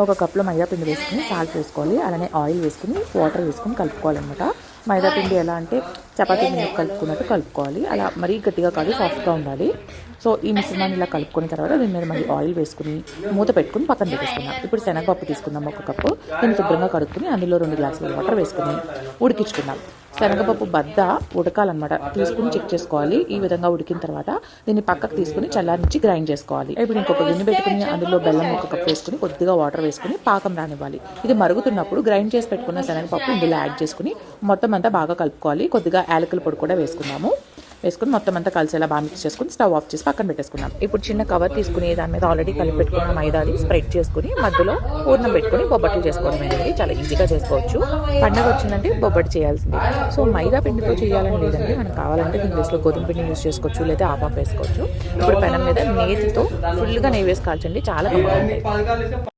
ఒక కప్లో మైదా పిండి వేసుకుని సాల్ట్ వేసుకోవాలి. అలానే ఆయిల్ వేసుకుని వాటర్ వేసుకుని కలుపుకోవాలన్నమాట. మైదా పిండి ఎలా అంటే చపాతీ పిండి కలుపుకున్నట్టు కలుపుకోవాలి. అలా మరీ గట్టిగా కాదు, సాఫ్ట్గా ఉండాలి. సో ఈ మిశ్రమాన్ని ఇలా కలుపుకున్న తర్వాత దీని మీద మళ్ళీ ఆయిల్ వేసుకుని మూత పెట్టుకుని పక్కన పెట్టేసుకుందాం. ఇప్పుడు శనగపప్పు తీసుకుందాం. ఒక కప్పు దీన్ని శుభ్రంగా కడుక్కుని అందులో 2 గ్లాసుల వాటర్ వేసుకుని ఉడికించుకుందాం. శనగపప్పు బద్ద ఉడకాలన్నమాట. తీసుకుని చెక్ చేసుకోవాలి. ఈ విధంగా ఉడికిన తర్వాత దీన్ని పక్కకు తీసుకుని చల్లారించి గ్రైండ్ చేసుకోవాలి. ఇప్పుడు ఇంకొక గిన్నె పెట్టుకుని అందులో బెల్లం 1 కప్ వేసుకుని కొద్దిగా వాటర్ వేసుకుని పాకం రానివ్వాలి. ఇది మరుగుతున్నప్పుడు గ్రైండ్ చేసి పెట్టుకున్న శనగపప్పు ఇందులో యాడ్ చేసుకుని మొత్తం అంతా బాగా కలుపుకోవాలి. కొద్దిగా యాలకుల పొడి కూడా వేసుకుందాము. వేసుకుని మొత్తం అంతా కలిసేలా బాగా మిక్స్ చేసుకుని స్టవ్ ఆఫ్ చేసి పక్కన పెట్టేసుకున్నాం. ఇప్పుడు చిన్న కవర్ తీసుకుని దాని మీద ఆల్రెడీ కలిపి పెట్టుకున్న మైదాని స్ప్రెడ్ చేసుకుని మధ్యలో పూర్ణం పెట్టుకుని బొబ్బట్లు చేసుకోవడమేనండి. చాలా ఈజీగా చేసుకోవచ్చు. పండగ వచ్చిందంటే బొబ్బట్లు చేయాల్సింది. సో మైదా పిండితో చేయాలని లేదండి. మనకు కావాలంటే దీని ప్లేస్లో గోధుమ పిండి యూస్ చేసుకోవచ్చు, లేదా ఆఫ్ వేసుకోవచ్చు. ఇప్పుడు పెనం మీద నేతితో ఫుల్గా నెయ్యి వేసి కాల్చండి. చాలా బాగుంటుంది.